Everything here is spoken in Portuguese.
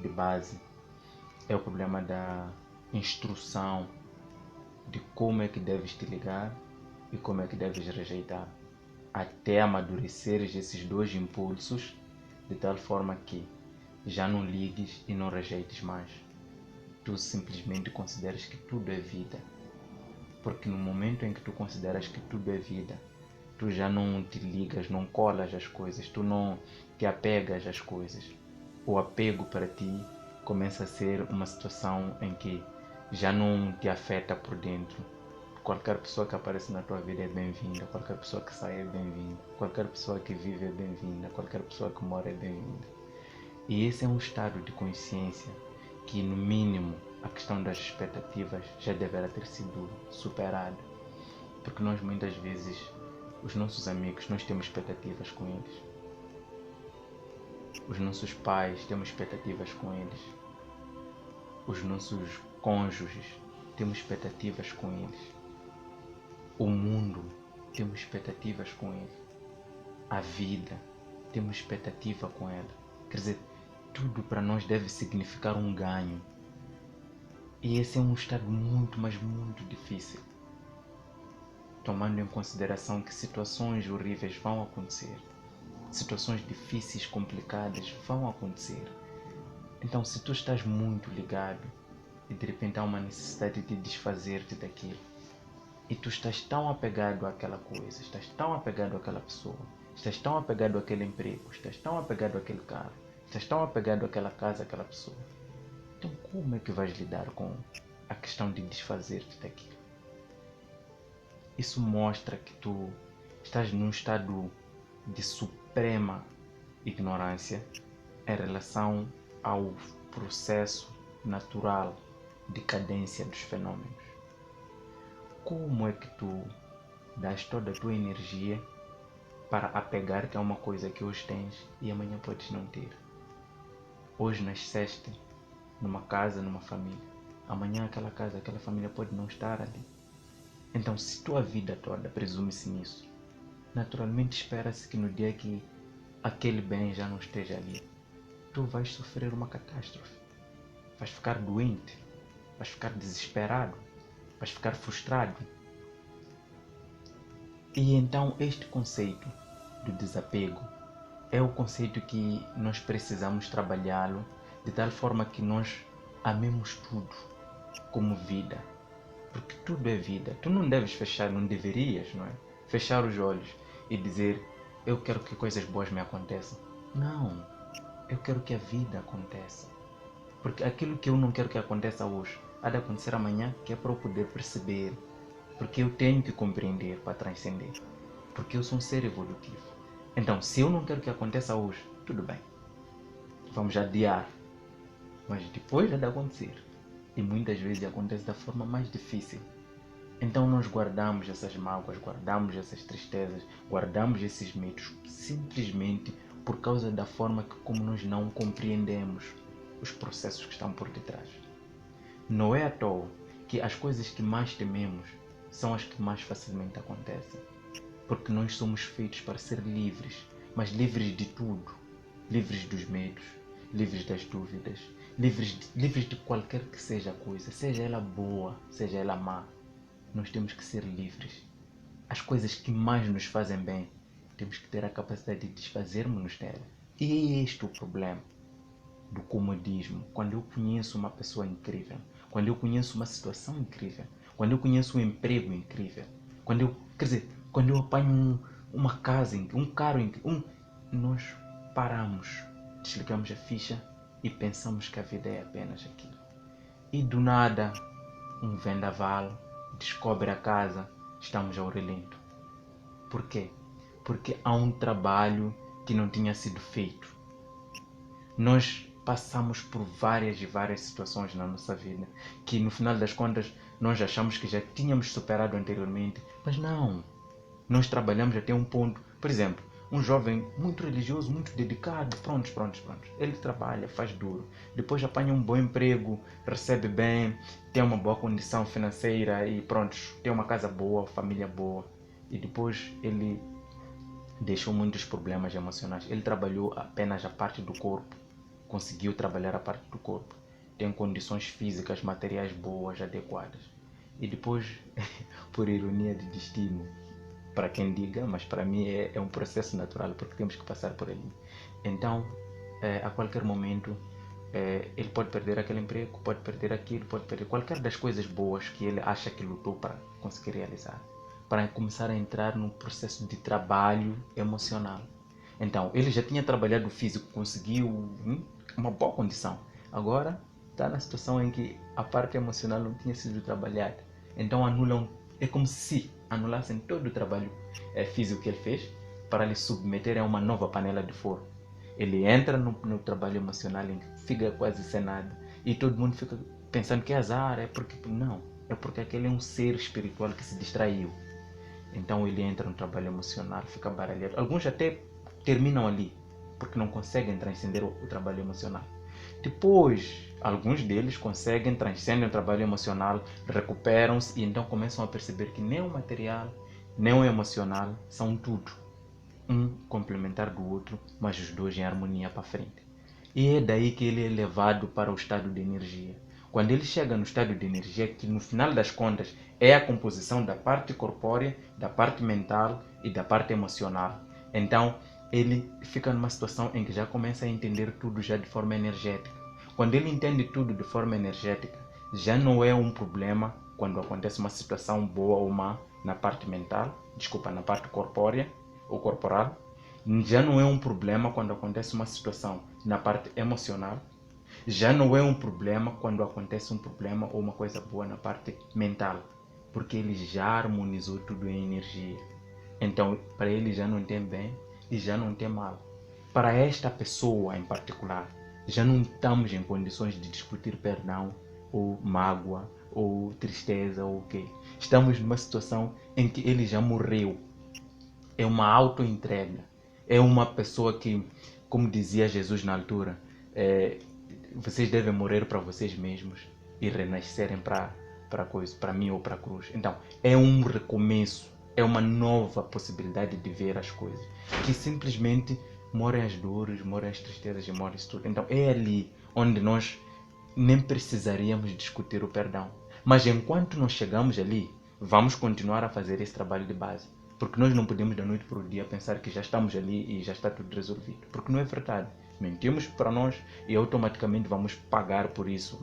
de base é o problema da instrução de como é que deves te ligar e como é que deves rejeitar, até amadureceres esses dois impulsos de tal forma que já não ligues e não rejeites mais. Tu simplesmente consideras que tudo é vida, porque no momento em que tu consideras que tudo é vida, tu já não te ligas, não colas as coisas, tu não te apegas às coisas. O apego para ti começa a ser uma situação em que já não te afeta por dentro. Qualquer pessoa que aparece na tua vida é bem-vinda, qualquer pessoa que sai é bem-vinda, qualquer pessoa que vive é bem-vinda, qualquer pessoa que mora é bem-vinda. E esse é um estado de consciência que, no mínimo, a questão das expectativas já deverá ter sido superada. Porque nós, muitas vezes, os nossos amigos, nós temos expectativas com eles. Os nossos pais, temos expectativas com eles. Os nossos cônjuges, temos expectativas com eles. O mundo, temos expectativas com ele. A vida, temos expectativa com ela. Quer dizer, tudo para nós deve significar um ganho. E esse é um estado muito, mas muito difícil. Tomando em consideração que situações horríveis vão acontecer. Situações difíceis, complicadas vão acontecer. Então, se tu estás muito ligado e de repente há uma necessidade de desfazer-te daquilo, e tu estás tão apegado àquela coisa, estás tão apegado àquela pessoa, estás tão apegado àquele emprego, estás tão apegado àquele carro, estás tão apegado àquela casa, àquela pessoa, então como é que vais lidar com a questão de desfazer-te daquilo? Isso mostra que tu estás num estado de suprema ignorância em relação ao processo natural de cadência dos fenômenos. Como é que tu dás toda a tua energia para apegar-te a uma coisa que hoje tens e amanhã podes não ter? Hoje nasceste numa casa, numa família. Amanhã aquela casa, aquela família pode não estar ali. Então, se tua vida toda presume-se nisso, naturalmente espera-se que no dia que aquele bem já não esteja ali, tu vais sofrer uma catástrofe. Vais ficar doente, vais ficar desesperado, vais ficar frustrado. E então este conceito do desapego é o conceito que nós precisamos trabalhá-lo de tal forma que nós amemos tudo como vida. Porque tudo é vida. Tu não deves fechar, não deverias, não é? Fechar os olhos e dizer, eu quero que coisas boas me aconteçam. Não, eu quero que a vida aconteça. Porque aquilo que eu não quero que aconteça hoje, há de acontecer amanhã, que é para eu poder perceber. Porque eu tenho que compreender para transcender. Porque eu sou um ser evolutivo. Então, se eu não quero que aconteça hoje, tudo bem. Vamos adiar. Mas depois há de acontecer. E muitas vezes acontece da forma mais difícil. Então nós guardamos essas mágoas, guardamos essas tristezas, guardamos esses medos, simplesmente por causa da forma como nós não compreendemos os processos que estão por detrás. Não é à toa que as coisas que mais tememos são as que mais facilmente acontecem. Porque nós somos feitos para ser livres, mas livres de tudo. Livres dos medos, livres das dúvidas, livres de qualquer que seja a coisa, seja ela boa, seja ela má. Nós temos que ser livres. As coisas que mais nos fazem bem, temos que ter a capacidade de desfazermos-nos dela. E é este o problema do comodismo. Quando eu conheço uma pessoa incrível, quando eu conheço uma situação incrível, quando eu conheço um emprego incrível, quando eu apanho uma casa, um carro incrível, nós paramos, desligamos a ficha e pensamos que a vida é apenas aquilo. E do nada, um vendaval descobre a casa, estamos ao relento. Por quê? Porque há um trabalho que não tinha sido feito. Nós passamos por várias e várias situações na nossa vida que no final das contas nós achamos que já tínhamos superado anteriormente, mas não. Nós trabalhamos até um ponto, por exemplo, um jovem muito religioso, muito dedicado, pronto. Ele trabalha, faz duro, depois apanha um bom emprego, recebe bem, tem uma boa condição financeira e pronto, tem uma casa boa, família boa. E depois ele deixou muitos problemas emocionais. Ele trabalhou apenas a parte do corpo, conseguiu trabalhar a parte do corpo, tem condições físicas, materiais boas, adequadas. E depois, por ironia de destino, para quem diga, mas para mim é um processo natural, porque temos que passar por ali. Então, a qualquer momento, ele pode perder aquele emprego, pode perder aquilo, pode perder qualquer das coisas boas que ele acha que lutou para conseguir realizar, para começar a entrar num processo de trabalho emocional. Então, ele já tinha trabalhado o físico, conseguiu uma boa condição. Agora, está na situação em que a parte emocional não tinha sido trabalhada. Então, anulam, é como se anulassem todo o trabalho físico que ele fez para lhe submeter a uma nova panela de forno. Ele entra no trabalho emocional e fica quase sem nada. E todo mundo fica pensando que é azar, é porque... Não, é porque aquele é um ser espiritual que se distraiu. Então ele entra no trabalho emocional, fica baralhado. Alguns até terminam ali, porque não conseguem transcender o trabalho emocional. Depois, alguns deles conseguem, transcendem o trabalho emocional, recuperam-se e então começam a perceber que nem o material, nem o emocional são tudo. Um complementar do outro, mas os dois em harmonia para frente. E é daí que ele é levado para o estado de energia. Quando ele chega no estado de energia, que no final das contas é a composição da parte corpórea, da parte mental e da parte emocional. Então, ele fica numa situação em que já começa a entender tudo já de forma energética. Quando ele entende tudo de forma energética, já não é um problema quando acontece uma situação boa ou má na parte mental, na parte corpórea ou corporal. Já não é um problema quando acontece uma situação na parte emocional. Já não é um problema quando acontece um problema ou uma coisa boa na parte mental, porque ele já harmonizou tudo em energia. Então, para ele já não tem bem e já não tem mal. Para esta pessoa em particular, já não estamos em condições de discutir perdão, ou mágoa, ou tristeza, ou o quê. Estamos numa situação em que ele já morreu. É uma auto-entrega. É uma pessoa que, como dizia Jesus na altura, vocês devem morrer para vocês mesmos e renascerem para mim ou para a cruz. Então, é um recomeço, é uma nova possibilidade de ver as coisas. Que simplesmente morrem as dores, morrem as tristezas e morrem tudo. Então, é ali onde nós nem precisaríamos discutir o perdão. Mas enquanto nós chegamos ali, vamos continuar a fazer esse trabalho de base. Porque nós não podemos da noite para o dia pensar que já estamos ali e já está tudo resolvido. Porque não é verdade. Mentimos para nós e automaticamente vamos pagar por isso.